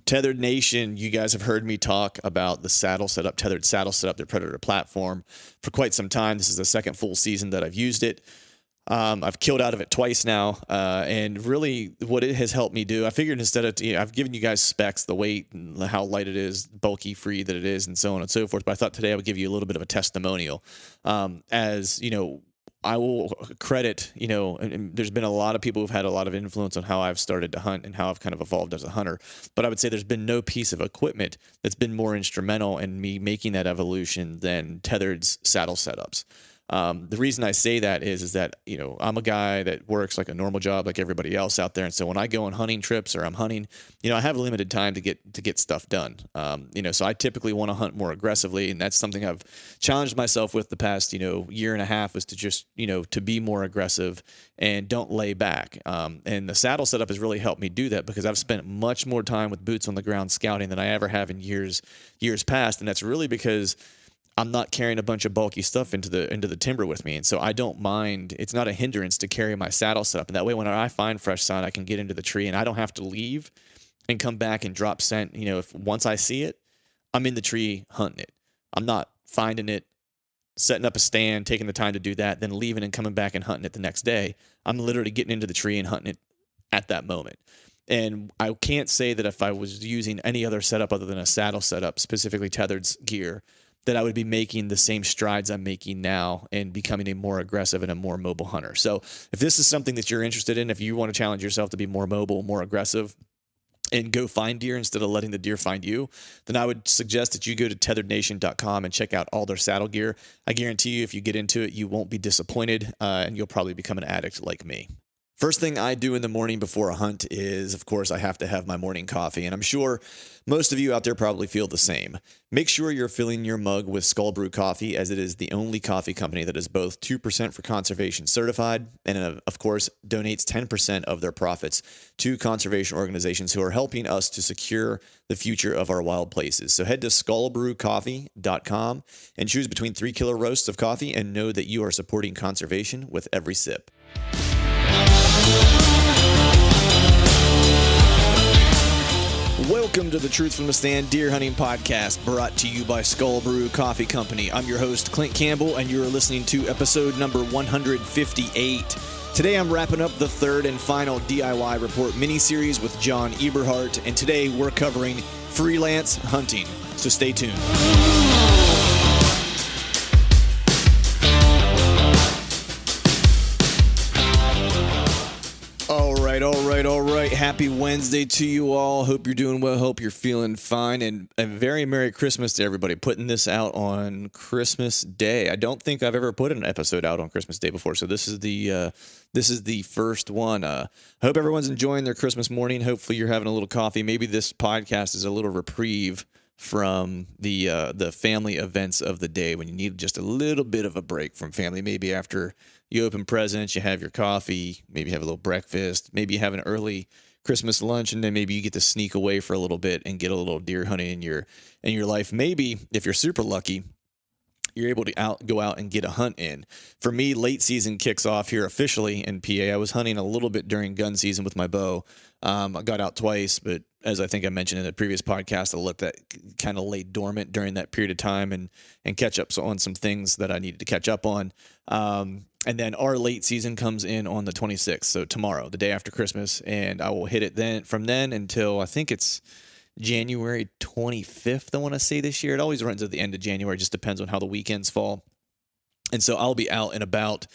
Tethered Nation, you guys have heard me talk about the saddle setup, Tethered saddle setup, their Predator platform, for quite some time. This is the second full season that I've used it. I've killed out of it twice now, and really what it has helped me do, I figured instead of, I've given you guys specs, the weight and how light it is, bulky free that it is, and so on and so forth, but I thought today I would give you a little bit of a testimonial. As, I will credit, and there's been a lot of people who've had a lot of influence on how I've started to hunt and how I've kind of evolved as a hunter. But I would say there's been no piece of equipment that's been more instrumental in me making that evolution than Tethered's saddle setups. The reason I say that is that, I'm a guy that works like a normal job like everybody else out there. And so when I go on hunting trips or I'm hunting, I have limited time to get stuff done. So I typically want to hunt more aggressively. And that's something I've challenged myself with the past, year and a half, is to just, to be more aggressive and don't lay back. And the saddle setup has really helped me do that because I've spent much more time with boots on the ground scouting than I ever have in years past. And that's really because I'm not carrying a bunch of bulky stuff into the timber with me. And so I don't mind. It's not a hindrance to carry my saddle setup. And that way, when I find fresh sign, I can get into the tree and I don't have to leave and come back and drop scent. If once I see it, I'm in the tree hunting it. I'm not finding it, setting up a stand, taking the time to do that, then leaving and coming back and hunting it the next day. I'm literally getting into the tree and hunting it at that moment. And I can't say that if I was using any other setup other than a saddle setup, specifically Tethered's gear, that I would be making the same strides I'm making now and becoming a more aggressive and a more mobile hunter. So if this is something that you're interested in, if you want to challenge yourself to be more mobile, more aggressive, and go find deer instead of letting the deer find you, then I would suggest that you go to tetherednation.com and check out all their saddle gear. I guarantee you, if you get into it, you won't be disappointed, and you'll probably become an addict like me. First thing I do in the morning before a hunt is, of course, I have to have my morning coffee, and I'm sure most of you out there probably feel the same. Make sure you're filling your mug with Skull Brew coffee, as it is the only coffee company that is both 2% for conservation certified and, of course, donates 10% of their profits to conservation organizations who are helping us to secure the future of our wild places. So head to skullbrewcoffee.com and choose between 3 killer roasts of coffee and know that you are supporting conservation with every sip. Welcome to the Truth from the Stand Deer Hunting Podcast, brought to you by Skull Brew Coffee Company. I'm your host, Clint Campbell, and you're listening to episode number 158. Today I'm wrapping up the third and final DIY Report mini-series with John Eberhart, and today we're covering freelance hunting, so stay tuned. All right. Happy Wednesday to you all. Hope you're doing well. Hope you're feeling fine. And a very Merry Christmas to everybody. Putting this out on Christmas Day. I don't think I've ever put an episode out on Christmas Day before, so this is the first one. I hope everyone's enjoying their Christmas morning. Hopefully you're having a little coffee. Maybe this podcast is a little reprieve from the family events of the day when you need just a little bit of a break from family. Maybe after you open presents, you have your coffee, maybe have a little breakfast, maybe you have an early Christmas lunch, and then maybe you get to sneak away for a little bit and get a little deer hunting in your life. Maybe if you're super lucky, you're able to go out and get a hunt in. For me, late season kicks off here officially in PA. I was hunting a little bit during gun season with my bow. I got out twice, but as I think I mentioned in the previous podcast, I let that kind of lay dormant during that period of time and catch up on some things that I needed to catch up on. And then our late season comes in on the 26th, so tomorrow, the day after Christmas, and I will hit it from then until I think it's January 25th, I want to say this year. It always runs at the end of January, just depends on how the weekends fall. And so I'll be out and about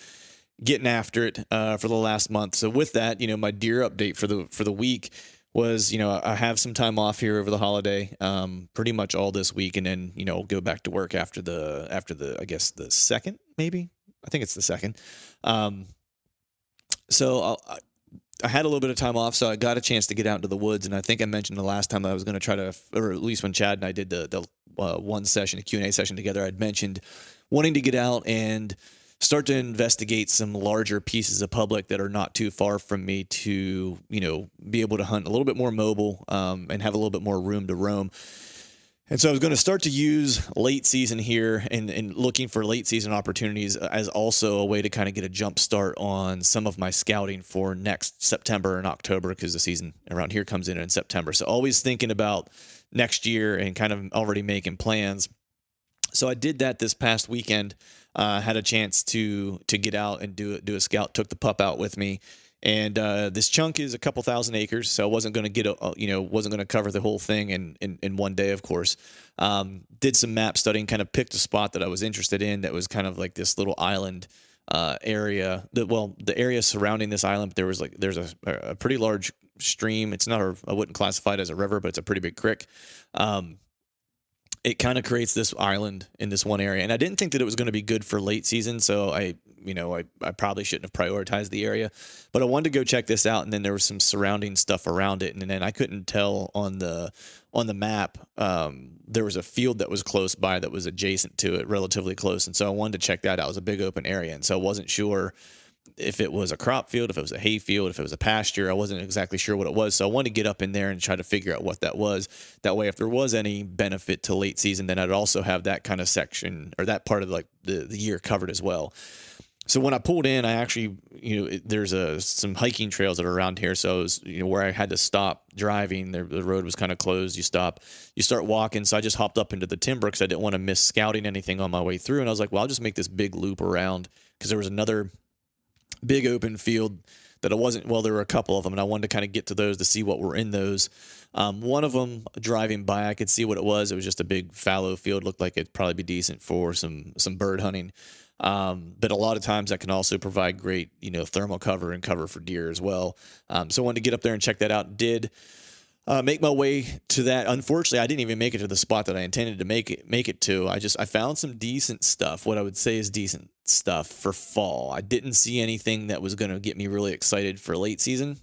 getting after it for the last month. So with that, my deer update for the week was, I have some time off here over the holiday, pretty much all this week, and then, go back to work after the I guess the second, maybe. I think it's the second. So I had a little bit of time off, so I got a chance to get out into the woods. And I think I mentioned the last time I was going to try to, or at least when Chad and I did the one session, a Q&A session together, I'd mentioned wanting to get out and start to investigate some larger pieces of public that are not too far from me to, be able to hunt a little bit more mobile and have a little bit more room to roam. And so I was going to start to use late season here and looking for late season opportunities as also a way to kind of get a jump start on some of my scouting for next September and October, because the season around here comes in September. So always thinking about next year and kind of already making plans. So I did that this past weekend. Had a chance to get out and do a scout. Took the pup out with me. And this chunk is a couple thousand acres, so I wasn't going to wasn't going to cover the whole thing in one day, of course. Did some map studying, kind of picked a spot that I was interested in that was kind of like this little island area. The area surrounding this island, there's a pretty large stream. It's not I wouldn't classify it as a river, but it's a pretty big creek. It kind of creates this island in this one area. And I didn't think that it was going to be good for late season. So I probably shouldn't have prioritized the area, but I wanted to go check this out. And then there was some surrounding stuff around it. And then I couldn't tell on the map. There was a field that was close by that was adjacent to it, relatively close. And so I wanted to check that out. It was a big open area. And so I wasn't sure if it was a crop field, if it was a hay field, if it was a pasture. I wasn't exactly sure what it was. So I wanted to get up in there and try to figure out what that was. That way, if there was any benefit to late season, then I'd also have that kind of section or that part of like the year covered as well. So when I pulled in, I actually, there's some hiking trails that are around here. So it was, where I had to stop driving, the road was kind of closed. You stop, you start walking. So I just hopped up into the timber because I didn't want to miss scouting anything on my way through. And I was like, well, I'll just make this big loop around, because there was another big open field that there were a couple of them, and I wanted to kind of get to those to see what were in those. One of them, driving by, I could see what it was. It was just a big fallow field. Looked like it'd probably be decent for some bird hunting. But a lot of times that can also provide great, thermal cover and cover for deer as well. So I wanted to get up there and check that out. Did make my way to that. Unfortunately, I didn't even make it to the spot that I intended to make it to. I found some decent stuff. What I would say is decent stuff for fall. I didn't see anything that was going to get me really excited for late season.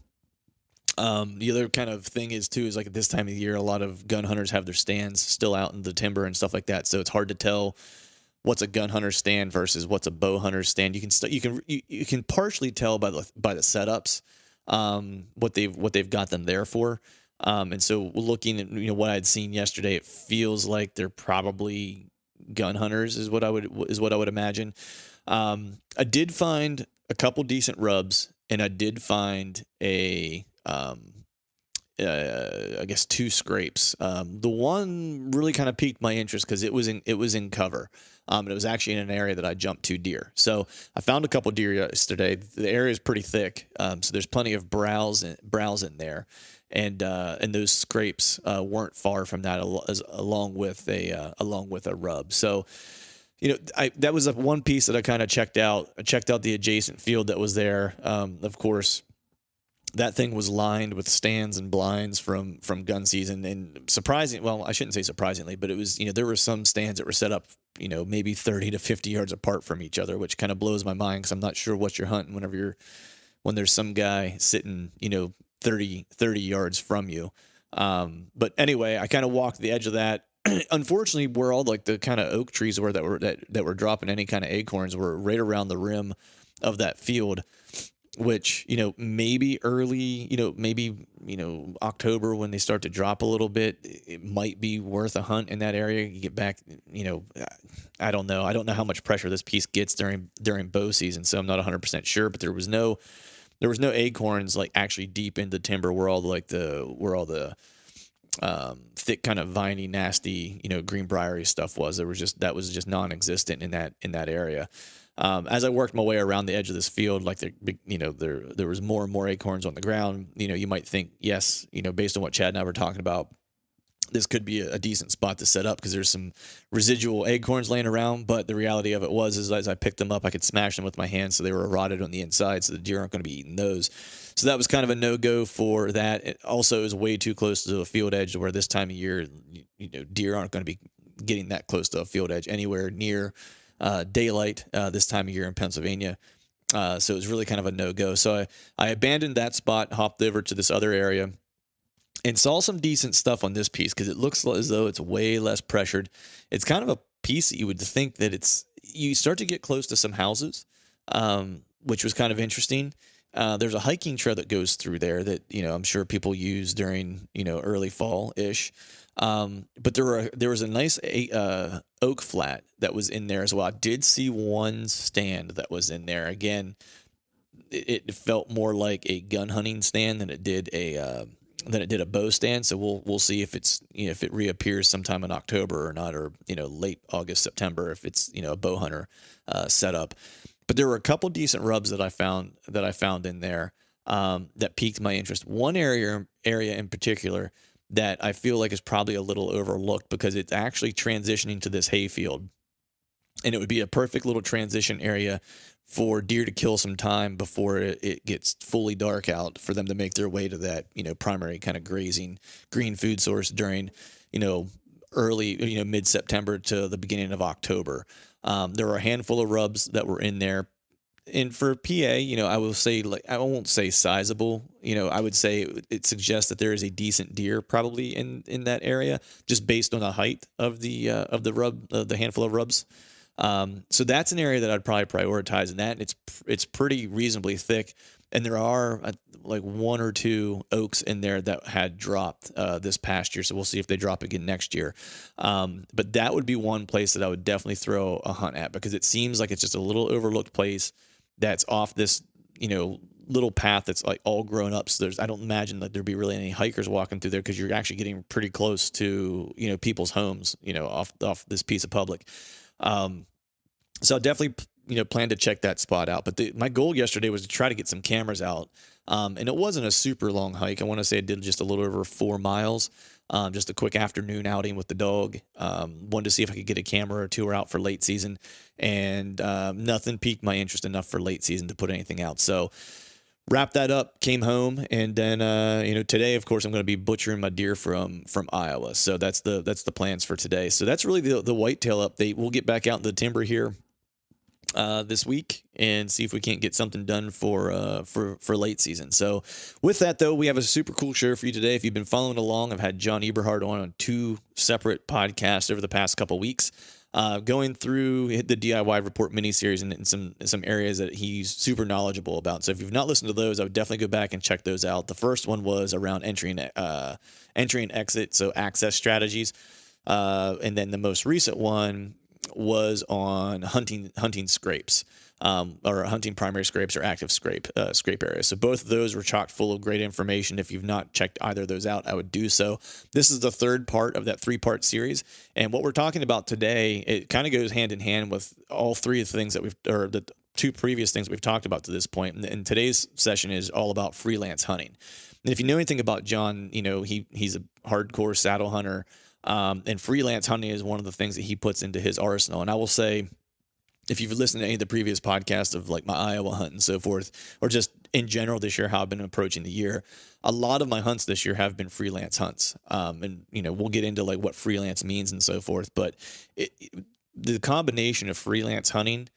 The other kind of thing is like at this time of the year, a lot of gun hunters have their stands still out in the timber and stuff like that. So it's hard to tell what's a gun hunter stand versus what's a bow hunter stand. You can partially tell by the setups, what they've got them there for. And so looking at, what I'd seen yesterday, it feels like they're probably gun hunters is what I would imagine. I did find a couple decent rubs, and I did find I guess 2 scrapes. The one really kind of piqued my interest because it was in cover. It was actually in an area that I jumped to deer. So I found a couple deer yesterday. The area is pretty thick. So there's plenty of browse in there. And those scrapes weren't far from that, along with a rub. So, that was one piece that I kind of checked out. I checked out the adjacent field that was there. Of course, that thing was lined with stands and blinds from gun season. And I shouldn't say surprisingly, but it was, there were some stands that were set up, maybe 30 to 50 yards apart from each other, which kind of blows my mind because I'm not sure what you're hunting when there's some guy sitting, 30 yards from you. But anyway, I kind of walked the edge of that. Unfortunately, where all like the kind of oak trees were that were dropping any kind of acorns were right around the rim of that field, which, maybe early, maybe October when they start to drop a little bit, it might be worth a hunt in that area. You get back, I don't know. I don't know how much pressure this piece gets during bow season, so I'm not 100% sure, but there was no acorns like actually deep in the timber where all the thick kind of viney, nasty, greenbriery stuff was. That was just non-existent in that area. As I worked my way around the edge of this field, like there was more and more acorns on the ground. You might think, yes, based on what Chad and I were talking about, this could be a decent spot to set up because there's some residual acorns laying around. But the reality of it is as I picked them up, I could smash them with my hands, so they were rotted on the inside, so the deer aren't going to be eating those. So that was kind of a no-go for that. It also is way too close to a field edge where this time of year, deer aren't going to be getting that close to a field edge anywhere near daylight this time of year in Pennsylvania. So it was really kind of a no-go. So I abandoned that spot, hopped over to this other area, and saw some decent stuff on this piece because it looks as though it's way less pressured. It's kind of a piece that you would think that you start to get close to some houses, which was kind of interesting. There's a hiking trail that goes through there that, I'm sure people use during, early fall ish. But there was a nice oak flat that was in there as well. I did see one stand that was in there. Again, it felt more like a gun hunting stand than it did a bow stand. So we'll see if it's, if it reappears sometime in October or not, or, late August, September, if it's, a bow hunter setup. But there were a couple decent rubs that I found in there that piqued my interest. One area in particular that I feel like is probably a little overlooked because it's actually transitioning to this hayfield, and it would be a perfect little transition area for deer to kill some time before it gets fully dark out, for them to make their way to that, primary kind of grazing green food source during, early, mid-September to the beginning of October. There were a handful of rubs that were in there. And for PA, I will say, I won't say sizable, I would say it suggests that there is a decent deer probably in that area, just based on the height of the rub, the handful of rubs. So that's an area that I'd probably prioritize in that. And it's pretty reasonably thick. And there are like one or two oaks in there that had dropped this past year. So we'll see if they drop again next year. But that would be one place that I would definitely throw a hunt at, because it seems like it's just a little overlooked place that's off this, little path that's like all grown up. So I don't imagine that there'd be really any hikers walking through there, because you're actually getting pretty close to, people's homes, off this piece of public. So I definitely, plan to check that spot out. But my goal yesterday was to try to get some cameras out. And it wasn't a super long hike. I want to say I did just a little over 4 miles, just a quick afternoon outing with the dog. Wanted to see if I could get a camera or two out for late season, and nothing piqued my interest enough for late season to put anything out. So wrapped that up, came home, and then, today, of course, I'm going to be butchering my deer from Iowa. So that's the plans for today. So that's really the whitetail update. We'll get back out in the timber here this week and see if we can't get something done for late season. So with that, though, we have a super cool show for you today. If you've been following along, I've had John Eberhart on 2 separate podcasts over the past couple weeks, going through the DIY report miniseries and some areas that he's super knowledgeable about. So if you've not listened to those, I would definitely go back and check those out. The first one was around entry and exit, so access strategies. And then the most recent one was on hunting scrapes, or hunting primary scrapes or active scrape areas. So both of those were chock full of great information. If you've not checked either of those out, I would do so. This is the third part of that 3-part series. And what we're talking about today, it kind of goes hand in hand with all 3 of the things that or the 2 previous things we've talked about to this point. And today's session is all about freelance hunting. And if you know anything about John, he's a hardcore saddle hunter. And freelance hunting is one of the things that he puts into his arsenal. And I will say, if you've listened to any of the previous podcasts of like my Iowa hunt and so forth, or just in general this year, how I've been approaching the year, a lot of my hunts this year have been freelance hunts. And, we'll get into like what freelance means and so forth. But the combination of freelance hunting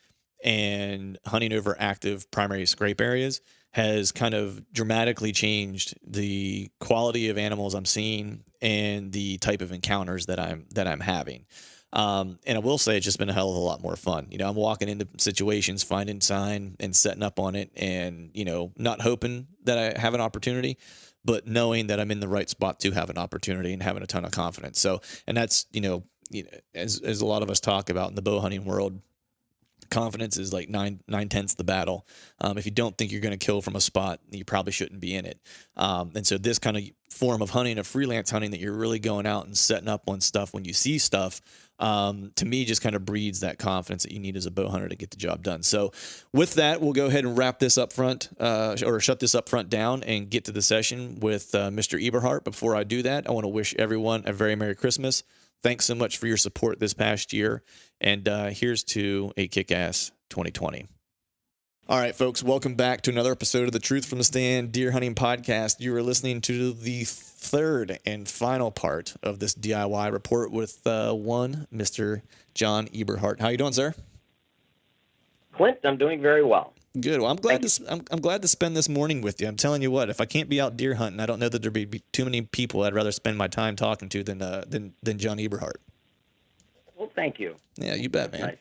and hunting over active primary scrape areas has kind of dramatically changed the quality of animals I'm seeing and the type of encounters that I'm having. And I will say it's just been a hell of a lot more fun. I'm walking into situations, finding sign and setting up on it, and, not hoping that I have an opportunity, but knowing that I'm in the right spot to have an opportunity and having a ton of confidence. So, and that's, as a lot of us talk about in the bow hunting world, confidence is like 9/10 the battle. If you don't think you're going to kill from a spot, you probably shouldn't be in it. And so this kind of form of hunting, of freelance hunting, that you're really going out and setting up on stuff when you see stuff, to me just kind of breeds that confidence that you need as a bow hunter to get the job done. So with that, we'll go ahead and wrap this up front, or shut this up front down and get to the session with Mr. Eberhart. Before I do that, I want to wish everyone a very Merry Christmas. Thanks so much for your support this past year. And here's to a kick-ass 2020. All right, folks, welcome back to another episode of the Truth from the Stand Deer Hunting Podcast. You are listening to the third and final part of this DIY report with one Mr. John Eberhart. How you doing, sir? Clint, I'm doing very well. Good. Well, I'm glad to spend this morning with you. I'm telling you what, if I can't be out deer hunting, I don't know that there'd be too many people I'd rather spend my time talking to than John Eberhart. Well, thank you. Yeah, you bet, man. Nice.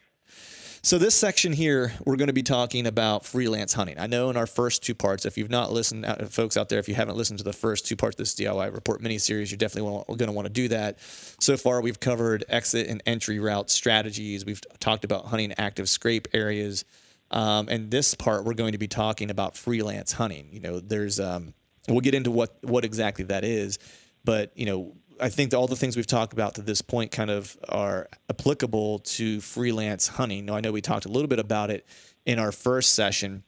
So this section here, we're going to be talking about freelance hunting. I know in our first two parts, if you've not listened, folks out there, if you haven't listened to the first two parts of this DIY report mini-series, you're definitely going to want to do that. So far, we've covered exit and entry route strategies. We've talked about hunting active scrape areas. And this part, we're going to be talking about freelance hunting. There's we'll get into what exactly that is, but I think that all the things we've talked about to this point kind of are applicable to freelance hunting. Now, I know we talked a little bit about it in our first session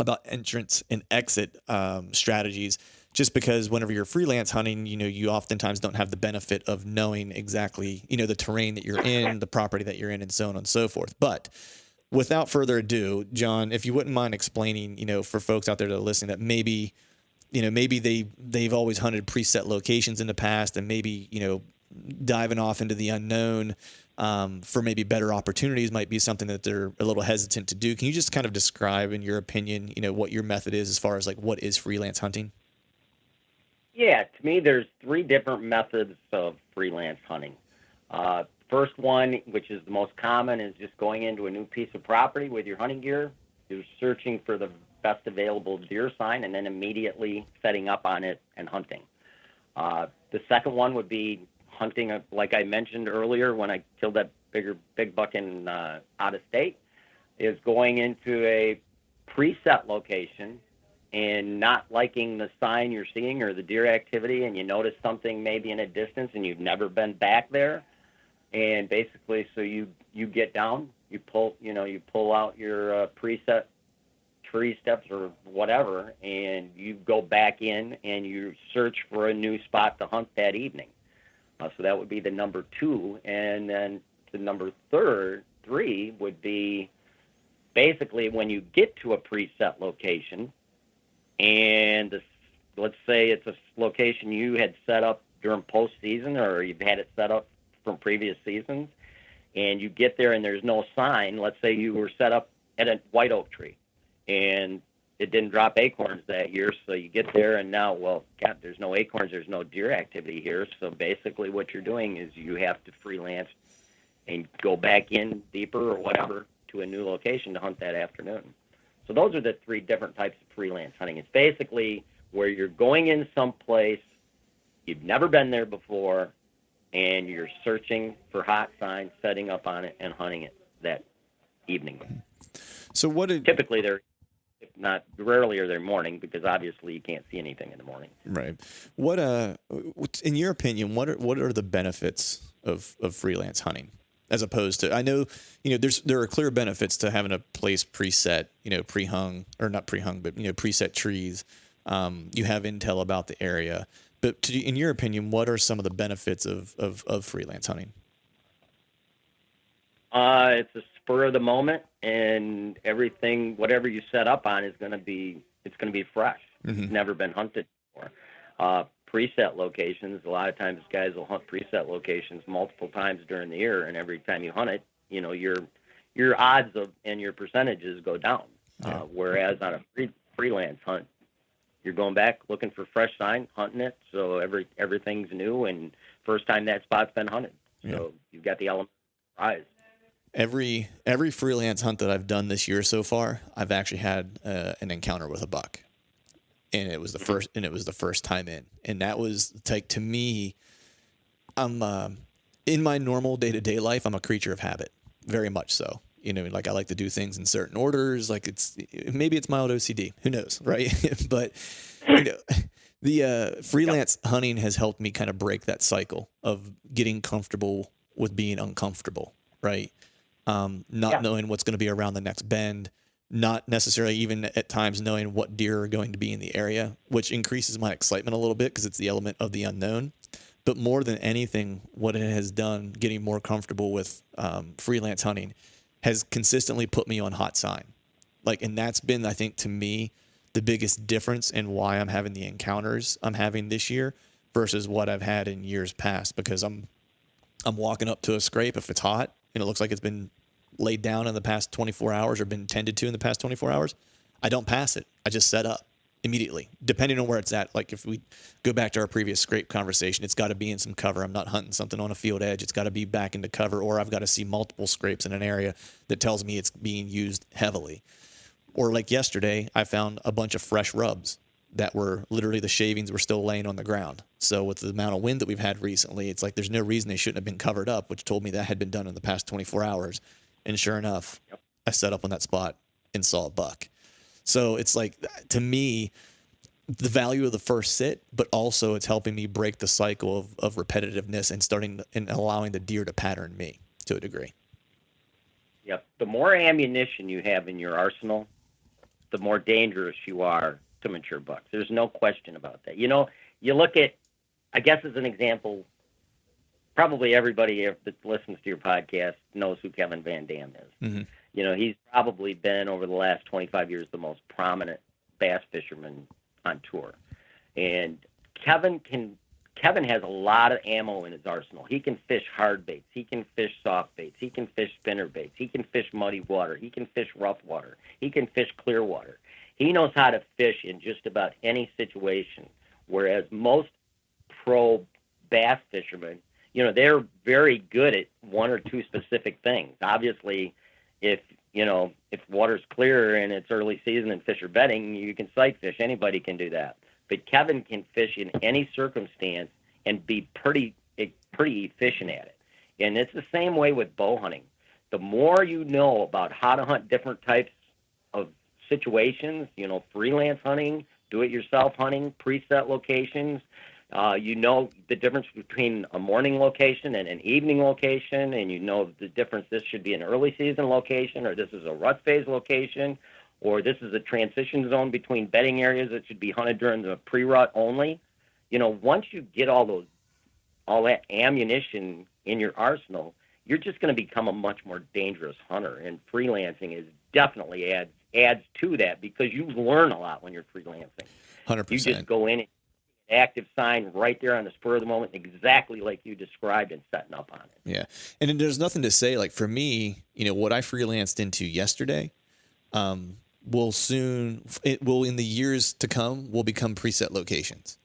about entrance and exit strategies, just because whenever you're freelance hunting, you oftentimes don't have the benefit of knowing exactly, the terrain that you're in, the property that you're in, and so on and so forth. But without further ado, John, if you wouldn't mind explaining, for folks out there that are listening that maybe they've always hunted preset locations in the past, and maybe, diving off into the unknown for maybe better opportunities might be something that they're a little hesitant to do. Can you just kind of describe, in your opinion, what your method is as far as like what is freelance hunting? Yeah, to me, there's three different methods of freelance hunting. First one, which is the most common, is just going into a new piece of property with your hunting gear. You're searching for the best available deer sign and then immediately setting up on it and hunting. The second one would be hunting, like I mentioned earlier when I killed that big buck in out of state, is going into a preset location and not liking the sign you're seeing or the deer activity, and you notice something maybe in a distance and you've never been back there. And basically, so you get down, you pull out your preset tree steps or whatever, and you go back in and you search for a new spot to hunt that evening. So that would be the number two. And then the number three would be basically when you get to a preset location, and let's say it's a location you had set up during postseason, or you've had it set up from previous seasons, and you get there and there's no sign. Let's say you were set up at a white oak tree and it didn't drop acorns that year, so you get there and now, well, God, there's no acorns, there's no deer activity here. So basically what you're doing is you have to freelance and go back in deeper or whatever to a new location to hunt that afternoon. So those are the three different types of freelance hunting. It's basically where you're going in someplace you've never been there before, and you're searching for hot signs, setting up on it, and hunting it that evening. So typically they're, if not, rarely are they morning, because obviously you can't see anything in the morning. Right. What in your opinion, what are the benefits of freelance hunting as opposed to, I know, there are clear benefits to having a place preset, pre-hung, or not pre-hung, but preset trees. You have intel about the area. But in your opinion, what are some of the benefits of freelance hunting? It's a spur of the moment, and everything, whatever you set up on, it's going to be fresh. Mm-hmm. It's never been hunted before. Preset locations, a lot of times guys will hunt preset locations multiple times during the year, and every time you hunt it, your odds and your percentages go down. Yeah. Whereas on a freelance hunt, you're going back looking for fresh sign, hunting it, so everything's new, and first time that spot's been hunted. So you've got the element of surprise. Every freelance hunt that I've done this year so far, I've actually had an encounter with a buck, and it was the first time in, and that was like, to me, I'm in my normal day-to-day life, I'm a creature of habit, very much so. Like I like to do things in certain orders. Like maybe it's mild OCD. Who knows, right? But the freelance hunting has helped me kind of break that cycle of getting comfortable with being uncomfortable, right? Not knowing what's going to be around the next bend, not necessarily even at times knowing what deer are going to be in the area, which increases my excitement a little bit because it's the element of the unknown. But more than anything, what it has done, getting more comfortable with freelance hunting, has consistently put me on hot sign. And that's been, I think, to me, the biggest difference in why I'm having the encounters I'm having this year versus what I've had in years past, because I'm walking up to a scrape if it's hot and it looks like it's been laid down in the past 24 hours or been tended to in the past 24 hours. I don't pass it. I just set up. immediately, depending on where it's at. Like if we go back to our previous scrape conversation, it's got to be in some cover. I'm not hunting something on a field edge. It's got to be back into cover, or I've got to see multiple scrapes in an area that tells me it's being used heavily. Or like yesterday, I found a bunch of fresh rubs that were literally the shavings were still laying on the ground. So with the amount of wind that we've had recently, it's like there's no reason they shouldn't have been covered up, which told me that had been done in the past 24 hours. And sure enough, I set up on that spot and saw a buck. So it's like, to me, the value of the first sit, but also it's helping me break the cycle of repetitiveness and starting and allowing the deer to pattern me to a degree. Yep. The more ammunition you have in your arsenal, the more dangerous you are to mature bucks. There's no question about that. You know, you look at, I guess as an example, probably everybody that listens to your podcast knows who Kevin Van Dam is. Mm-hmm. You know, he's probably been, over the last 25 years, the most prominent bass fisherman on tour. And Kevin has a lot of ammo in his arsenal. He can fish hard baits. He can fish soft baits. He can fish spinner baits. He can fish muddy water. He can fish rough water. He can fish clear water. He knows how to fish in just about any situation, whereas most pro bass fishermen, you know, they're very good at one or two specific things. Obviously, if water's clear and it's early season and fish are bedding, you can sight fish. Anybody can do that. But Kevin can fish in any circumstance and be pretty efficient at it. And it's the same way with bow hunting. The more you know about how to hunt different types of situations, you know, freelance hunting, do-it-yourself hunting, preset locations, you know the difference between a morning location and an evening location, and you know the difference. This should be an early season location, or this is a rut phase location, or this is a transition zone between bedding areas that should be hunted during the pre-rut only. You know, once you get all that ammunition in your arsenal, you're just going to become a much more dangerous hunter. And freelancing is definitely adds to that, because you learn a lot when you're freelancing. 100%. You just go in and active sign right there on the spur of the moment, exactly like you described, and setting up on it. Yeah. And then there's nothing to say, like for me, you know, what I freelanced into yesterday, will in the years to come will become preset locations,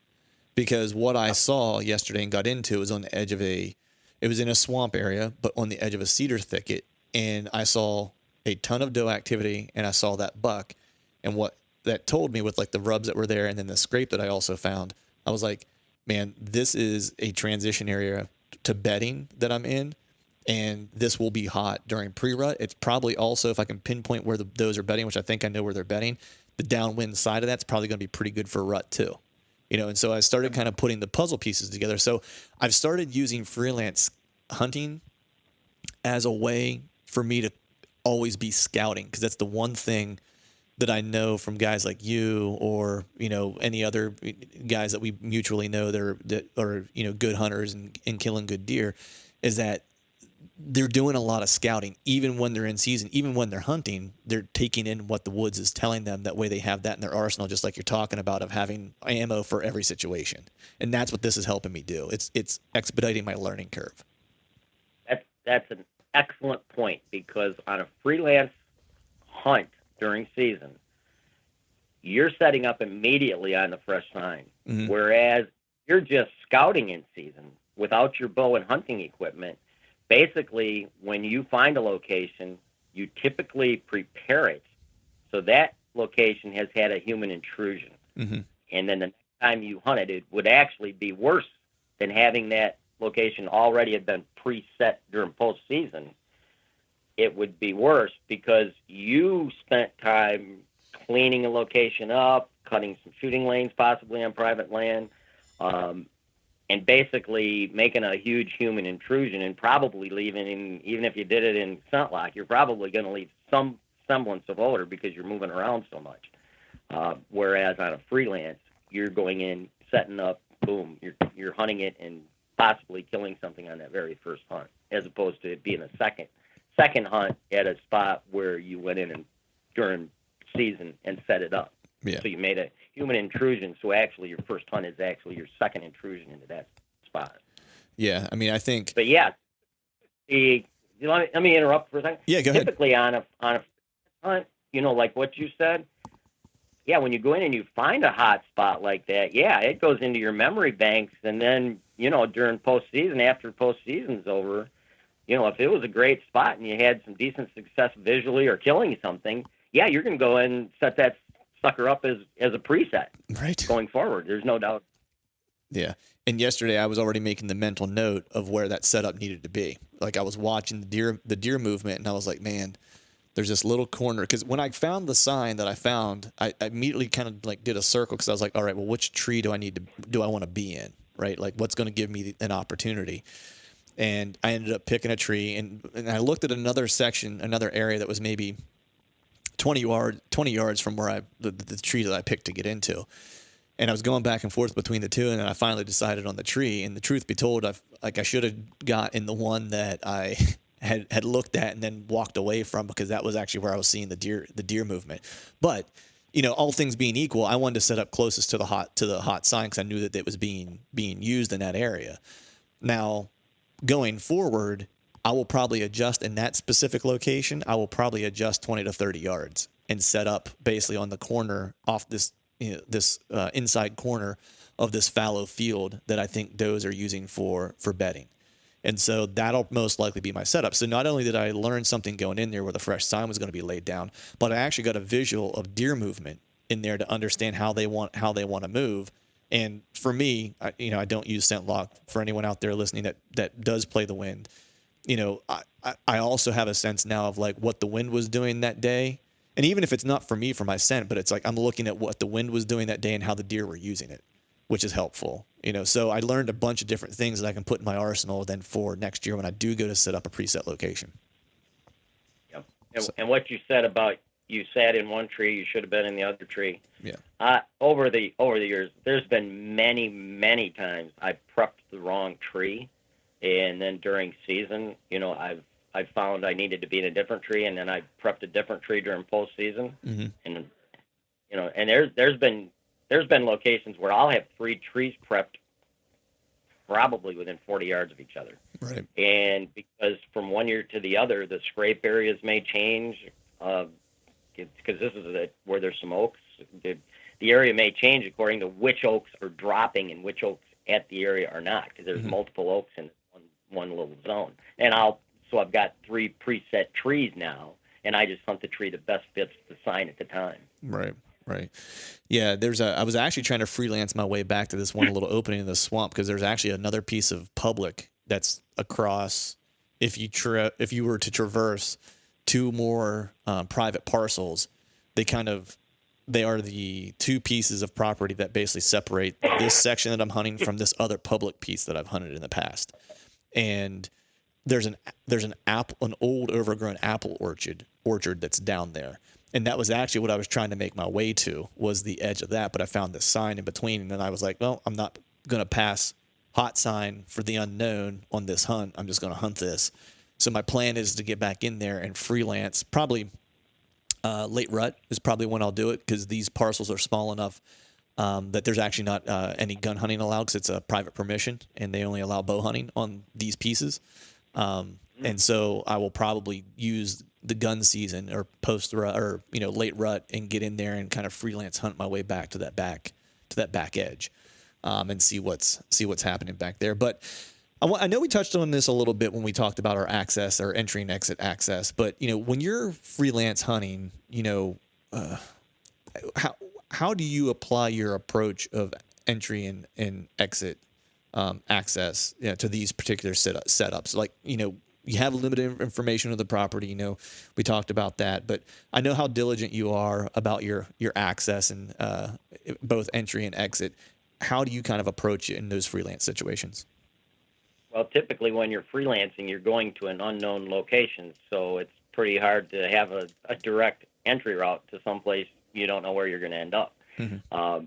because what I saw yesterday and got into was on the edge of it was in a swamp area, but on the edge of a cedar thicket. And I saw a ton of doe activity, and I saw that buck, and what that told me with like the rubs that were there and then the scrape that I also found, I was like, man, this is a transition area to bedding that I'm in, and this will be hot during pre-rut. It's probably also, if I can pinpoint where those are bedding, which I think I know where they're bedding, the downwind side of that's probably going to be pretty good for rut too. You know, and so I started kind of putting the puzzle pieces together. So I've started using freelance hunting as a way for me to always be scouting, because that's the one thing that I know from guys like you, or, you know, any other guys that we mutually know that are, you know, good hunters and killing good deer, is that they're doing a lot of scouting. Even when they're in season, even when they're hunting, they're taking in what the woods is telling them. That way they have that in their arsenal, just like you're talking about, of having ammo for every situation. And that's what this is helping me do. It's expediting my learning curve. That's an excellent point, because on a freelance hunt during season, you're setting up immediately on the fresh sign. Mm-hmm. Whereas you're just scouting in season without your bow and hunting equipment. Basically, when you find a location, you typically prepare it so that location has had a human intrusion. Mm-hmm. And then the next time you hunt it, it would actually be worse than having that location already have been preset during postseason. It would be worse because you spent time cleaning a location up, cutting some shooting lanes possibly on private land, and basically making a huge human intrusion, and probably leaving, even if you did it in scent lock, you're probably going to leave some semblance of odor because you're moving around so much. Whereas on a freelance, you're going in, setting up, boom, you're hunting it and possibly killing something on that very first hunt, as opposed to it being a second hunt at a spot where you went in and during season and set it up. Yeah. So you made a human intrusion. So actually your first hunt is actually your second intrusion into that spot. Yeah. I mean, I think, but yeah, let me interrupt for a second. Yeah, go ahead. Typically on a hunt, you know, like what you said, yeah, when you go in and you find a hot spot like that, yeah, it goes into your memory banks. And then, during postseason, after postseason's over, if it was a great spot and you had some decent success visually or killing something, yeah, you're going to go in and set that sucker up as a preset Right. going forward. There's no doubt. Yeah. And yesterday I was already making the mental note of where that setup needed to be. Like I was watching the deer movement, and I was like, man, there's this little corner. Because when I found the sign that I found, I immediately kind of like did a circle, because I was like, all right, well, which tree do I want to be in, right? Like what's going to give me an opportunity? And I ended up picking a tree, and I looked at another section, another area that was maybe 20 yards from where the tree that I picked to get into. And I was going back and forth between the two, and then I finally decided on the tree. And the truth be told, I should have got in the one that I had looked at and then walked away from, because that was actually where I was seeing the deer movement. But all things being equal, I wanted to set up closest to the hot sign, because I knew that it was being used in that area. Now, going forward, I will probably adjust in that specific location. I will probably adjust 20 to 30 yards and set up basically on the corner off this inside corner of this fallow field that I think does are using for bedding. And so that'll most likely be my setup. So not only did I learn something going in there where the fresh sign was going to be laid down, but I actually got a visual of deer movement in there to understand how they want to move. And for me, I don't use scent lock. For anyone out there listening that does play the wind, I also have a sense now of like what the wind was doing that day. And even if it's not for me, for my scent, but it's like I'm looking at what the wind was doing that day and how the deer were using it, which is helpful. So I learned a bunch of different things that I can put in my arsenal then for next year when I do go to set up a preset location. Yep. And what you said about you sat in one tree, you should have been in the other tree. Yeah. Over the years, there's been many times I prepped the wrong tree, and then during season, I found I needed to be in a different tree, and then I prepped a different tree during postseason. Mm-hmm. And and there's been locations where I'll have 3 trees prepped probably within 40 yards of each other. Right. And because from one year to the other, the scrape areas may change, because this is where there's some oaks. The area may change according to which oaks are dropping and which oaks at the area are not, because there's Mm-hmm. multiple oaks in one little zone. And so I've got 3 preset trees now, and I just hunt the tree that best fits the sign at the time. Right. Yeah, I was actually trying to freelance my way back to this one little opening in the swamp, because there's actually another piece of public that's across. If you were to traverse 2 more private parcels, they are the 2 pieces of property that basically separate this section that I'm hunting from this other public piece that I've hunted in the past. And there's an old overgrown apple orchard that's down there. And that was actually what I was trying to make my way to, was the edge of that. But I found this sign in between, and then I was like, well, I'm not going to pass hot sign for the unknown on this hunt. I'm just going to hunt this. So my plan is to get back in there and freelance. Probably late rut is probably when I'll do it, because these parcels are small enough that there's actually not any gun hunting allowed, because it's a private permission, and they only allow bow hunting on these pieces. And so I will probably use the gun season or post rut or late rut and get in there and kind of freelance hunt my way back to that back edge, and see what's happening back there. But I know we touched on this a little bit when we talked about our access, our entry and exit access. But when you're freelance hunting, how do you apply your approach of entry and exit access to these particular setups? Like, you have limited information of the property. We talked about that, but I know how diligent you are about your access and both entry and exit. How do you kind of approach it in those freelance situations? Well, typically when you're freelancing, you're going to an unknown location, so it's pretty hard to have a direct entry route to someplace you don't know where you're going to end up. Mm-hmm.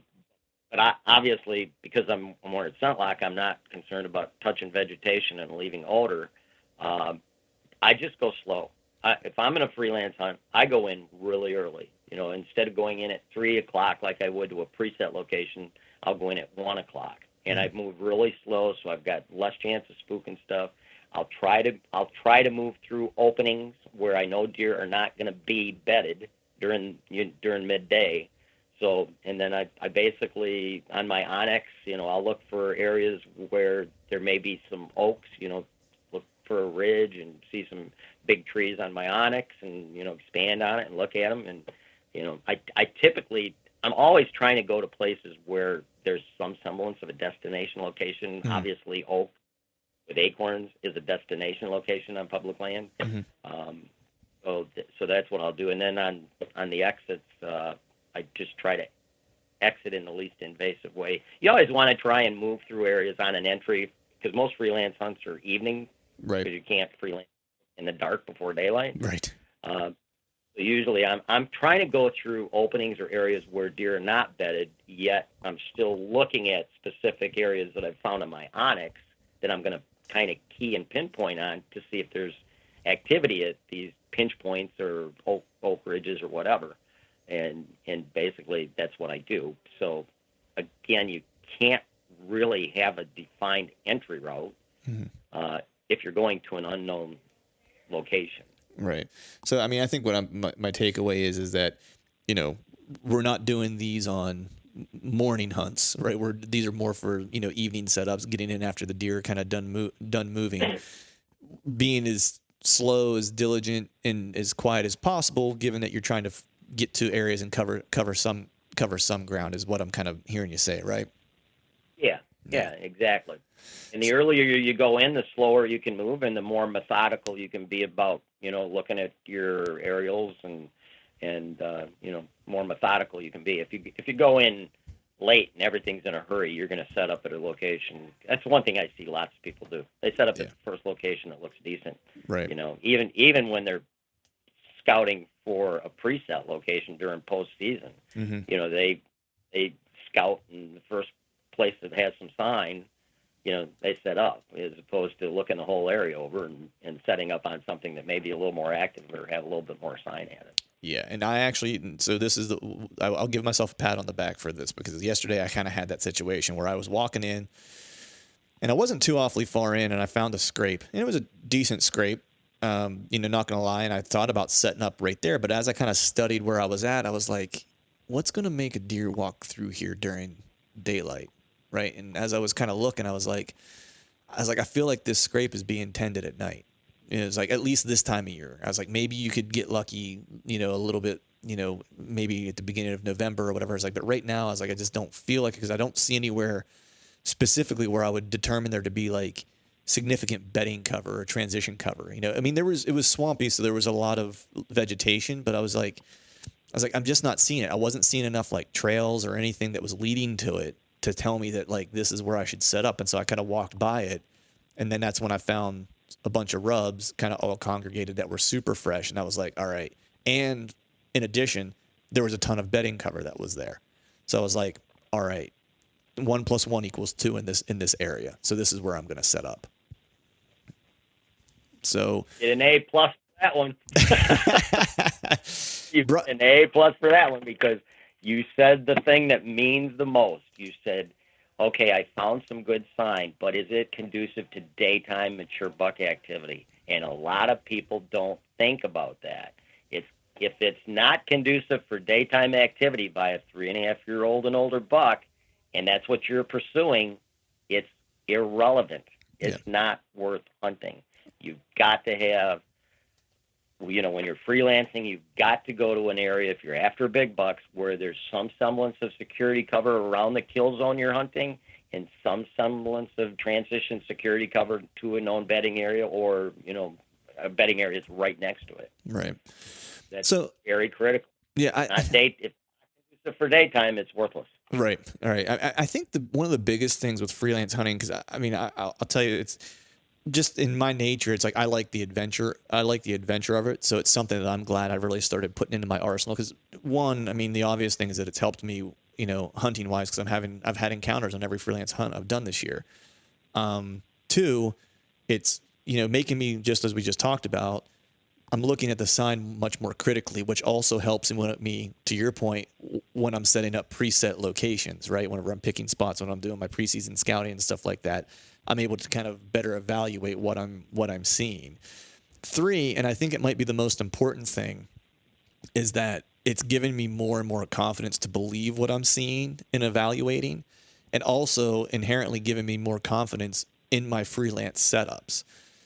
But obviously, because I'm wearing scent lock, I'm not concerned about touching vegetation and leaving odor. I just go slow. If I'm in a freelance hunt, I go in really early. Instead of going in at 3 o'clock like I would to a preset location, I'll go in at 1 o'clock. And I move really slow, so I've got less chance of spooking stuff. I'll try to move through openings where I know deer are not going to be bedded during midday. So, and then I basically, on my Onyx, I'll look for areas where there may be some oaks, look for a ridge and see some big trees on my Onyx and, expand on it and look at them. And, I typically, I'm always trying to go to places where there's some semblance of a destination location. Mm-hmm. Obviously, oak with acorns is a destination location on public land. Mm-hmm. So that's what I'll do. And then on the exits, I just try to exit in the least invasive way. You always want to try and move through areas on an entry because most freelance hunts are evening, Right. because you can't freelance in the dark before daylight. Right. So usually I'm trying to go through openings or areas where deer are not bedded, yet I'm still looking at specific areas that I've found on my Onyx that I'm going to kind of key and pinpoint on to see if there's activity at these pinch points or oak ridges or whatever. And basically that's what I do. So again, you can't really have a defined entry route if you're going to an unknown location. Right. So, I mean, I think what my takeaway is that, we're not doing these on morning hunts, right? These are more for, evening setups, getting in after the deer are kind of done moving, being as slow, as diligent, and as quiet as possible, given that you're trying to get to areas and cover some ground is what I'm kind of hearing you say, right? Yeah, exactly. And the earlier you go in, the slower you can move, and the more methodical you can be about, looking at your aerials and more methodical you can be. If you go in late and everything's in a hurry, you're going to set up at a location. That's one thing I see lots of people do. They set up at the first location that looks decent. Right. Even when they're scouting for a preset location during postseason, they scout in the first place that has some sign, they set up, as opposed to looking the whole area over and setting up on something that may be a little more active or have a little bit more sign at it. Yeah, and so this is I'll give myself a pat on the back for this, because yesterday I kind of had that situation where I was walking in and I wasn't too awfully far in and I found a scrape, and it was a decent scrape, not going to lie, and I thought about setting up right there, but as I kind of studied where I was at, I was like, what's going to make a deer walk through here during daylight? Right. And as I was kind of looking, I was like, I feel like this scrape is being tended at night. It was like, at least this time of year. I was like, maybe you could get lucky, a little bit, maybe at the beginning of November or whatever. I was like, but right now, I was like, I just don't feel like it, because I don't see anywhere specifically where I would determine there to be like significant bedding cover or transition cover. I mean, it was swampy, so there was a lot of vegetation, but I was like, I'm just not seeing it. I wasn't seeing enough like trails or anything that was leading to it to tell me that like this is where I should set up. And so I kind of walked by it, and then that's when I found a bunch of rubs kind of all congregated that were super fresh, and I was like, all right. And in addition, there was a ton of bedding cover that was there. So I was like, all right, 1 + 1 = 2 in this area. So this is where I'm going to set up. So get an A+ for that one. You get an A+ for that one, because you said the thing that means the most. You said, okay, I found some good sign, but is it conducive to daytime mature buck activity? And a lot of people don't think about that. If it's not conducive for daytime activity by a 3.5-year-old and older buck, and that's what you're pursuing, it's irrelevant. It's not worth hunting. You've got to have, when you're freelancing, you've got to go to an area, if you're after big bucks, where there's some semblance of security cover around the kill zone you're hunting, and some semblance of transition security cover to a known bedding area, or, a bedding area is right next to it. Right. That's very critical. Yeah. If for daytime, it's worthless. Right. All right. I think one of the biggest things with freelance hunting, because I'll tell you, it's just in my nature, it's like I like the adventure. I like the adventure of it. So it's something that I'm glad I've really started putting into my arsenal. Because one, the obvious thing is that it's helped me, hunting wise, because I've had encounters on every freelance hunt I've done this year. Two, it's making me, just as we just talked about, I'm looking at the sign much more critically, which also helps me, to your point, when I'm setting up preset locations, right? Whenever I'm picking spots, when I'm doing my preseason scouting and stuff like that, I'm able to kind of better evaluate what I'm seeing. Three, and I think it might be the most important thing, is that it's given me more and more confidence to believe what I'm seeing and evaluating, and also inherently giving me more confidence in my freelance setups.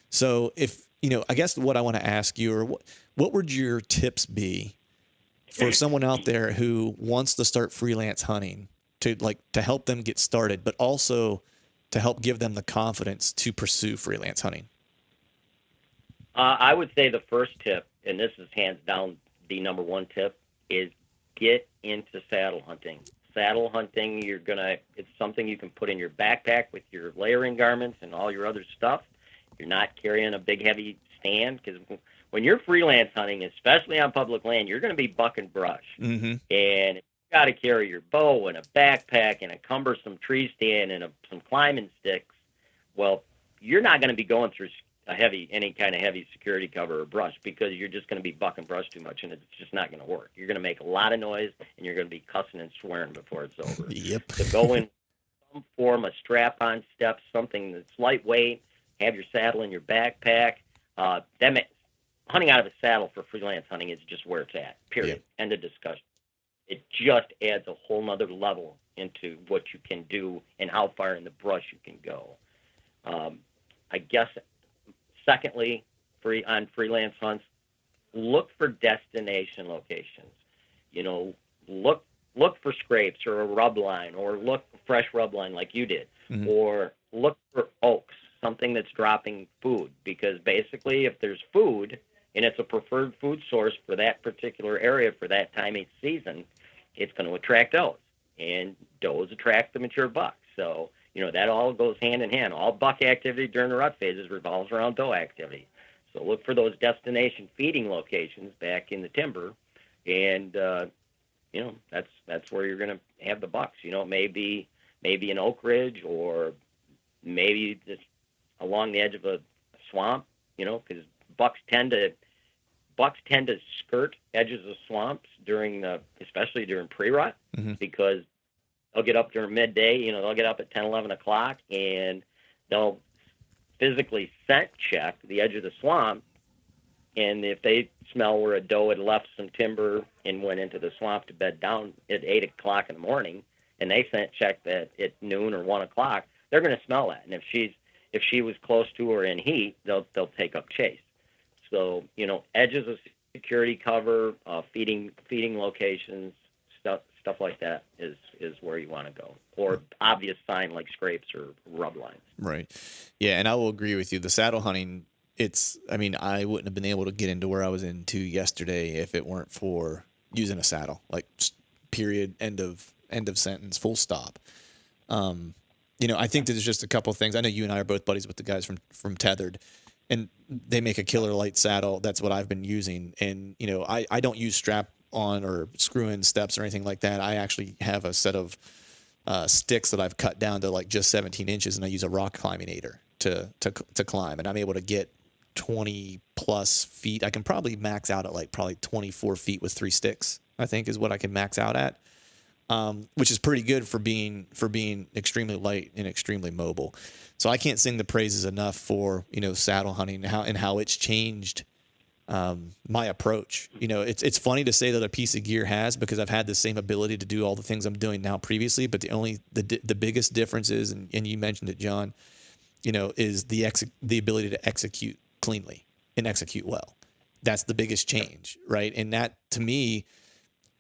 So if, I guess what I want to ask you, or what would your tips be for someone out there who wants to start freelance hunting, to help them get started, but also to help give them the confidence to pursue freelance hunting? I would say the first tip, and this is hands down the number one tip, is get into saddle hunting. Saddle hunting, it's something you can put in your backpack with your layering garments and all your other stuff. You're not carrying a big heavy stand, because when you're freelance hunting, especially on public land, you're going to be bucking brush. Mm-hmm. And you got to carry your bow and a backpack and a cumbersome tree stand and some climbing sticks. Well, you're not going to be going through any kind of heavy security cover or brush, because you're just going to be bucking brush too much, and it's just not going to work. You're going to make a lot of noise, and you're going to be cussing and swearing before it's over. Yep. So go in some form of strap-on step, something that's lightweight. Have your saddle in your backpack. Hunting out of a saddle for freelance hunting is just where it's at, period. Yeah. End of discussion. It just adds a whole nother level into what you can do and how far in the brush you can go. I guess, secondly, on freelance hunts, look for destination locations. Look for scrapes or a rub line, or look for fresh rub line like you did, mm-hmm. or look for oaks, something that's dropping food, because basically if there's food and it's a preferred food source for that particular area for that time each season, it's going to attract does, and does attract the mature bucks. So, that all goes hand in hand. All buck activity during the rut phases revolves around doe activity. So look for those destination feeding locations back in the timber, and that's where you're going to have the bucks. Maybe an oak ridge, or maybe just along the edge of a swamp. Because bucks tend to skirt edges of swamps especially during pre-rut, mm-hmm. because they'll get up during midday. They'll get up at 10, 11 o'clock, and they'll physically scent check the edge of the swamp. And if they smell where a doe had left some timber and went into the swamp to bed down at 8 o'clock in the morning, and they scent check that at noon or 1 o'clock, they're going to smell that. And if she was close to her in heat, they'll take up chase. So, edges of security cover, feeding locations, stuff like that is where you want to go, or obvious sign like scrapes or rub lines. Right. Yeah, and I will agree with you. The saddle hunting, I wouldn't have been able to get into where I was into yesterday if it weren't for using a saddle. Like, period, end of sentence, full stop. I think there's just a couple of things. I know you and I are both buddies with the guys from Tethered, and they make a killer light saddle. That's what I've been using. And, I don't use strap on or screw in steps or anything like that. I actually have a set of sticks that I've cut down to like just 17 inches, and I use a rock climbing aider to climb, and I'm able to get 20 plus feet. I can probably max out at probably 24 feet with 3 sticks, I think is what I can max out at. Which is pretty good for being extremely light and extremely mobile. So I can't sing the praises enough for saddle hunting and how it's changed my approach. It's funny to say that a piece of gear has, because I've had the same ability to do all the things I'm doing now previously, but the biggest difference is, and you mentioned it, John, is the ability to execute cleanly and execute well. That's the biggest change, right? And that, to me,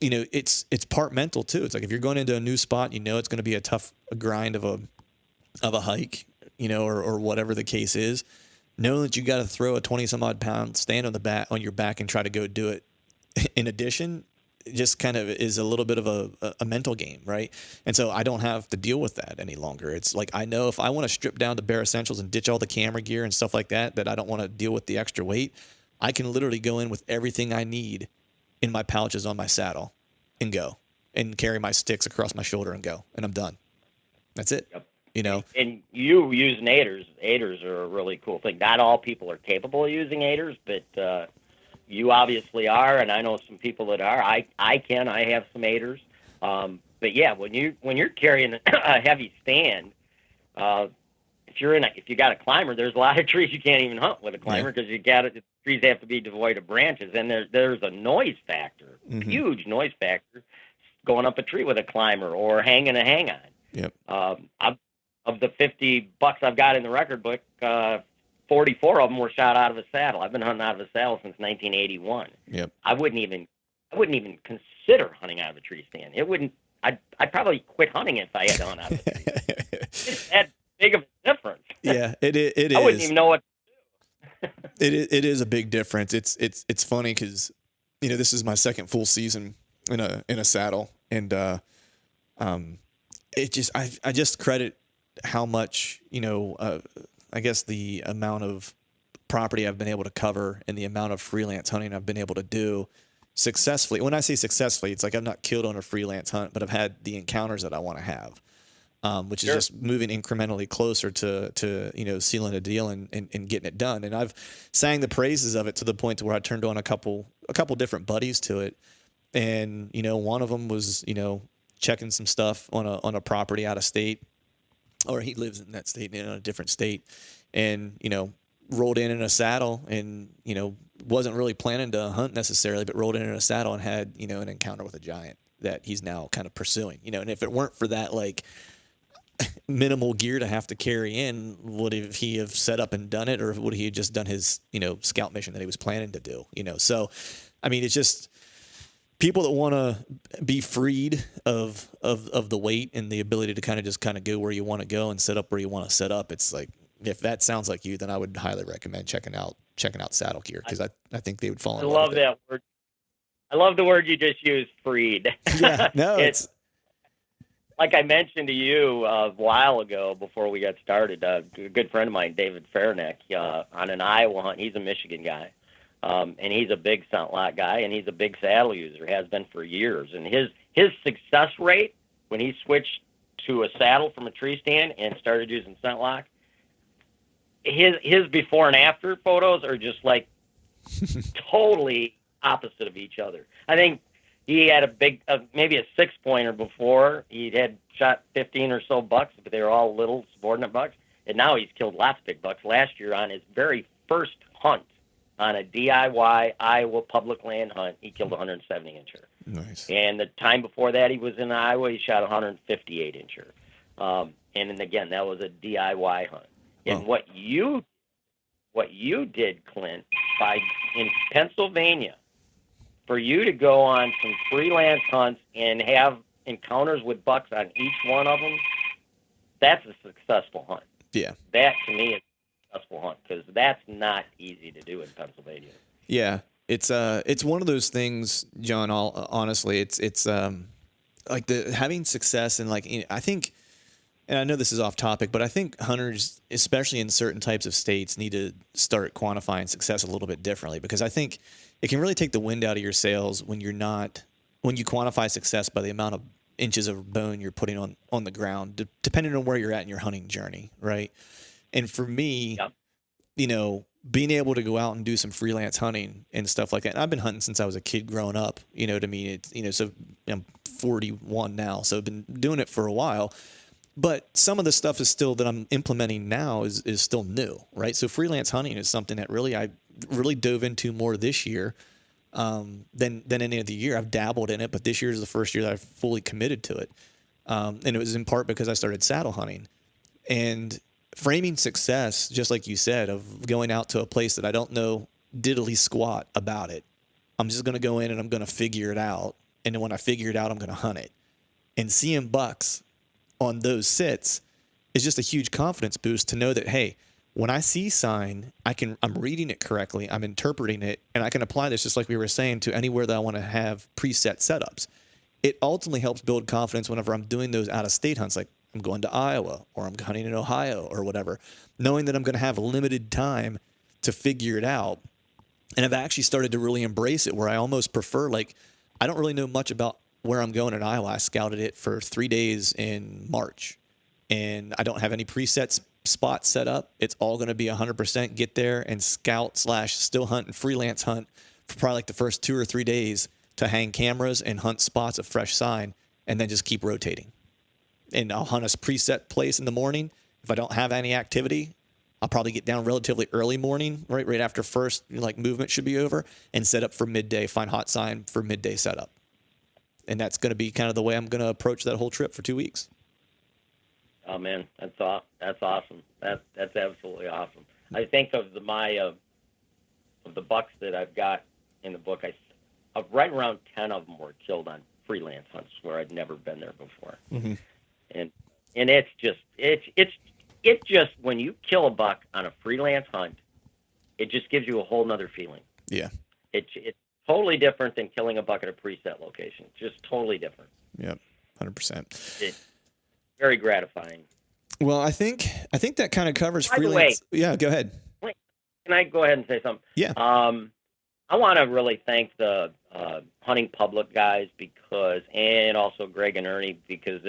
it's part mental too. It's like if you're going into a new spot, it's going to be a tough grind of a hike, or whatever the case is. Knowing that you got to throw a 20 some odd pound stand on your back and try to go do it. In addition, it just kind of is a little bit of a mental game, right? And so I don't have to deal with that any longer. It's like, I know if I want to strip down to bare essentials and ditch all the camera gear and stuff like that I don't want to deal with the extra weight, I can literally go in with everything I need in my pouches on my saddle and go and carry my sticks across my shoulder and go, and I'm done. That's it. Yep. And you using aiders. Aiders are a really cool thing. Not all people are capable of using aiders, but you obviously are, and I know some people that are. I have some aiders. But yeah, when you're carrying a heavy stand, if if you got a climber, there's a lot of trees you can't even hunt with a climber because the trees have to be devoid of branches, and there's a noise factor, huge noise factor, going up a tree with a climber or hanging a hang on. Yep. Of the 50 bucks I've got in the record book, 44 of them were shot out of a saddle. I've been hunting out of a saddle since 1981. Yep. I wouldn't even consider hunting out of a tree stand. I'd probably quit hunting if I had to hunt out of a tree. It's that big of a difference. Yeah, it is. I wouldn't even know what to do. It is a big difference. It's funny because, this is my second full season in a saddle, and I just credit how much, I guess the amount of property I've been able to cover and the amount of freelance hunting I've been able to do successfully. When I say successfully, it's like I've not killed on a freelance hunt, but I've had the encounters that I want to have, which is just moving incrementally closer to sealing a deal and getting it done. And I've sang the praises of it to the point to where I turned on a couple different buddies to it. And, one of them was, checking some stuff on a property out of state, or he lives in that state in a different state, and, rolled in a saddle and, wasn't really planning to hunt necessarily, but rolled in a saddle and had, an encounter with a giant that he's now kind of pursuing, and if it weren't for that, like, minimal gear to have to carry in, would he have set up and done it, or would he have just done his, scout mission that he was planning to do, so, I mean, it's just people that want to be freed of the weight and the ability to kind of go where you want to go and set up where you want to set up. It's like, if that sounds like you, then I would highly recommend checking out saddle gear, because I think they would fall in love. I love that word. I love the word you just used, freed. Yeah, no, it's like I mentioned to you a while ago before we got started. A good friend of mine, David Fairneck, on an Iowa hunt. He's a Michigan guy, and he's a big scent lock guy, and he's a big saddle user. Has been for years. And his success rate when he switched to a saddle from a tree stand and started using scent lock, his before and after photos are just like totally opposite of each other. I think he had maybe a 6-pointer before. He had shot 15 or so bucks, but they were all little subordinate bucks. And now he's killed lots of big bucks. Last year on his very first hunt on a DIY Iowa public land hunt, he killed a 170-incher. Nice. And the time before that he was in Iowa, he shot a 158-incher. And then again, that was a DIY hunt. And what you did, Clint, in Pennsylvania, for you to go on some freelance hunts and have encounters with bucks on each one of them, that's a successful hunt. Yeah. That, to me, is a successful hunt, because that's not easy to do in Pennsylvania. Yeah. It's one of those things, John, honestly, it's like having success, and like, I think, and I know this is off topic, but I think hunters, especially in certain types of states, need to start quantifying success a little bit differently, because I think it can really take the wind out of your sails when you quantify success by the amount of inches of bone you're putting on the ground, depending on where you're at in your hunting journey, right? And for me, being able to go out and do some freelance hunting and stuff like that. And I've been hunting since I was a kid growing up, what I mean? It's, so I'm 41 now, so I've been doing it for a while. But some of the stuff is still that I'm implementing now is still new, right? So freelance hunting is something that I really dove into more this year than any other year. I've dabbled in it, but this year is the first year that I've fully committed to it. And it was in part because I started saddle hunting. And framing success, just like you said, of going out to a place that I don't know diddly squat about it. I'm just going to go in and I'm going to figure it out. And then when I figure it out, I'm going to hunt it. And seeing bucks on those sits is just a huge confidence boost to know that, hey, when I see sign, I'm reading it correctly, I'm interpreting it, and I can apply this, just like we were saying, to anywhere that I want to have preset setups. It ultimately helps build confidence whenever I'm doing those out-of-state hunts, like I'm going to Iowa or I'm hunting in Ohio or whatever, knowing that I'm going to have limited time to figure it out. And I've actually started to really embrace it, where I almost prefer, like, I don't really know much about where I'm going in Iowa. I scouted it for 3 days in March, and I don't have any preset spots set up. It's all going to be 100% get there and scout / still hunt and freelance hunt for probably like the first 2 or 3 days to hang cameras and hunt spots of fresh sign, and then just keep rotating. And I'll hunt a preset place in the morning. If I don't have any activity, I'll probably get down relatively early morning, right after first like movement should be over, and set up for midday, find hot sign for midday setup. And that's going to be kind of the way I'm going to approach that whole trip for 2 weeks. Oh man, that's awesome. That's absolutely awesome. I think of the bucks that I've got in the book, right around 10 of them were killed on freelance hunts where I'd never been there before. Mm-hmm. And it's just when you kill a buck on a freelance hunt, it just gives you a whole nother feeling. Yeah. It's totally different than killing a buck at a preset location. Just totally different. Yep. 100%. It's very gratifying. Well, I think that kind of covers By freelance. the way, Yeah, go ahead. Can I go ahead and say something? Yeah. I want to really thank the hunting public guys and also Greg and Ernie, because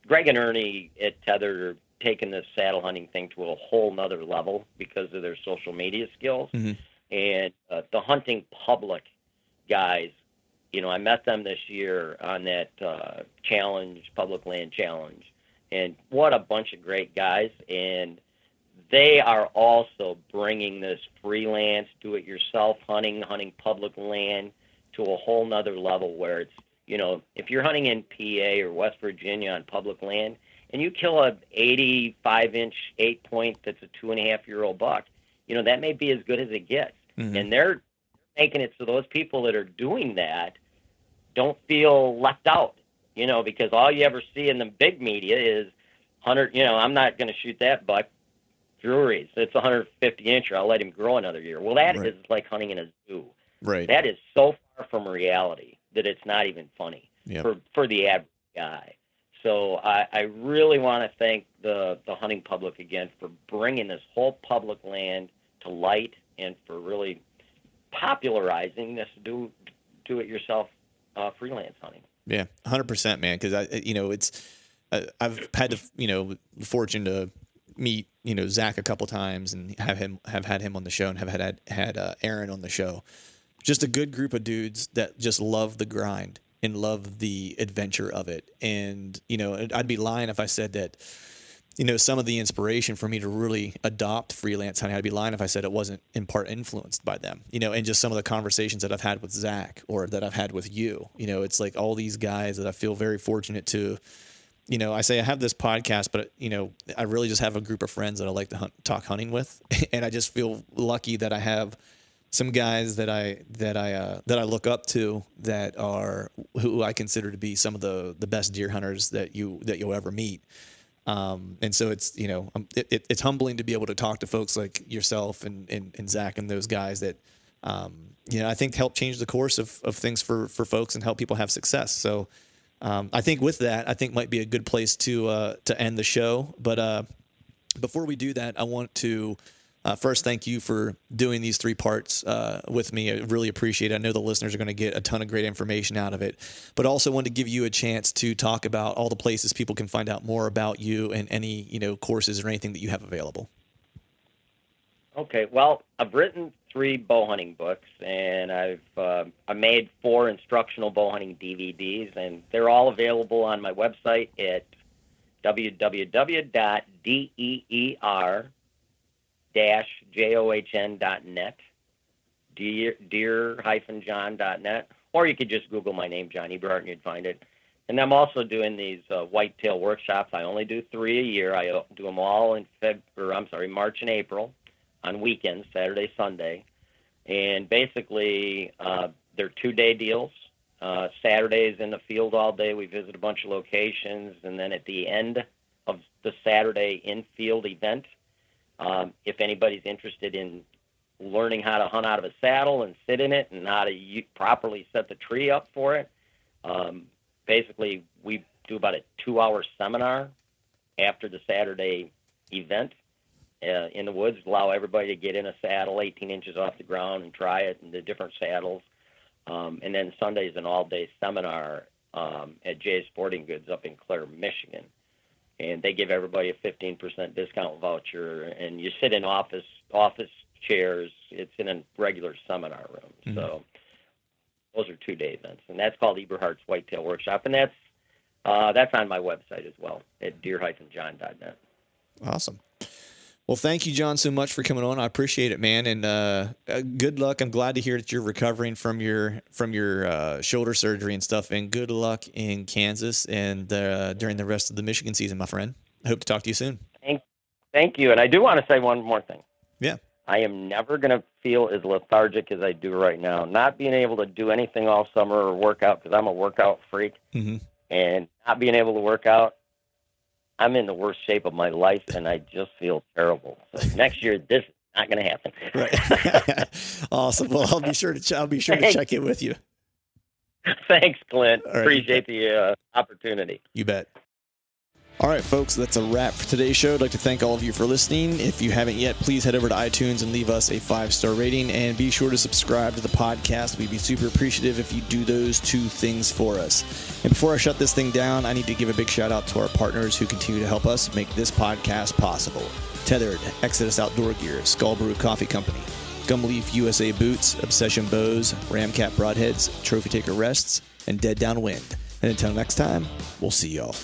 Greg and Ernie at Tethered are taking this saddle hunting thing to a whole nother level because of their social media skills. Mm-hmm. And the hunting public guys, I met them this year on that challenge, public land challenge, and what a bunch of great guys. And they are also bringing this freelance, do-it-yourself hunting public land to a whole nother level where it's, if you're hunting in PA or West Virginia on public land and you kill a 85-inch 8-point that's a 2.5-year-old buck, that may be as good as it gets. Mm-hmm. And they're making it so those people that are doing that don't feel left out, because all you ever see in the big media is 100, I'm not going to shoot that buck. Drury's, it's 150 incher. I'll let him grow another year. Well, that is like hunting in a zoo. Right. That is so far from reality that it's not even funny for the average guy. So I really want to thank the hunting public again for bringing this whole public land to light and for really popularizing this do-it-yourself freelance hunting. Yeah, 100%, man. Because I've had the fortune to meet Zach a couple times and have had him on the show, and have had Aaron on the show. Just a good group of dudes that just love the grind and love the adventure of it. And I'd be lying if I said that some of the inspiration for me to really adopt freelance hunting, I'd be lying if I said it wasn't in part influenced by them, and just some of the conversations that I've had with Zach or that I've had with you. It's like all these guys that I feel very fortunate to, I say I have this podcast, but I really just have a group of friends that I like to talk hunting with. And I just feel lucky that I have some guys that I look up to that are who I consider to be some of the best deer hunters that you'll ever meet. And so it's, it's humbling to be able to talk to folks like yourself and Zach and those guys that, I think help change the course of things for folks and help people have success. So, I think with that, might be a good place to end the show. But, before we do that, I want to, first thank you for doing these 3 parts with me. I really appreciate it. I know the listeners are going to get a ton of great information out of it, but also wanted to give you a chance to talk about all the places people can find out more about you and any, courses or anything that you have available. Okay. Well, I've written 3 bow hunting books, and I made 4 instructional bow hunting DVDs, and they're all available on my website at www.deer-john.net, deer-john.net, or you could just Google my name, John Eberhart, and you'd find it. And I'm also doing these whitetail workshops. I only do 3 a year. I do them all in March and April on weekends, Saturday, Sunday. And basically, they're 2-day deals. Saturday's in the field all day. We visit a bunch of locations. And then at the end of the Saturday in-field event, if anybody's interested in learning how to hunt out of a saddle and sit in it and how to properly set the tree up for it, basically we do about a 2-hour seminar after the Saturday event in the woods, allow everybody to get in a saddle 18 inches off the ground and try it in the different saddles. And then Sunday is an all-day seminar at Jay's Sporting Goods up in Clare, Michigan. And they give everybody a 15% discount voucher, and you sit in office chairs. It's in a regular seminar room. Mm-hmm. So those are 2-day events, and that's called Eberhart's Whitetail Workshop, and that's on my website as well at deer-john.net. Awesome. Well, thank you, John, so much for coming on. I appreciate it, man. And good luck. I'm glad to hear that you're recovering from your shoulder surgery and stuff. And good luck in Kansas and during the rest of the Michigan season, my friend. I hope to talk to you soon. Thank you. And I do want to say one more thing. Yeah. I am never going to feel as lethargic as I do right now. Not being able to do anything all summer or work out, because I'm a workout freak, and not being able to work out, I'm in the worst shape of my life, and I just feel terrible. So next year, this is not going to happen. Right. Awesome. Well, I'll be sure to check in with you. Thanks, Clint. Right, appreciate the opportunity. You bet. All right, folks, that's a wrap for today's show. I'd like to thank all of you for listening. If you haven't yet, please head over to iTunes and leave us a 5-star rating, and be sure to subscribe to the podcast. We'd be super appreciative if you do those two things for us. And before I shut this thing down, I need to give a big shout out to our partners who continue to help us make this podcast possible. Tethered, Exodus Outdoor Gear, Skull Brew Coffee Company, Gumleaf USA Boots, Obsession Bows, Ramcat Broadheads, Trophy Taker Rests, and Dead Downwind. And until next time, we'll see y'all.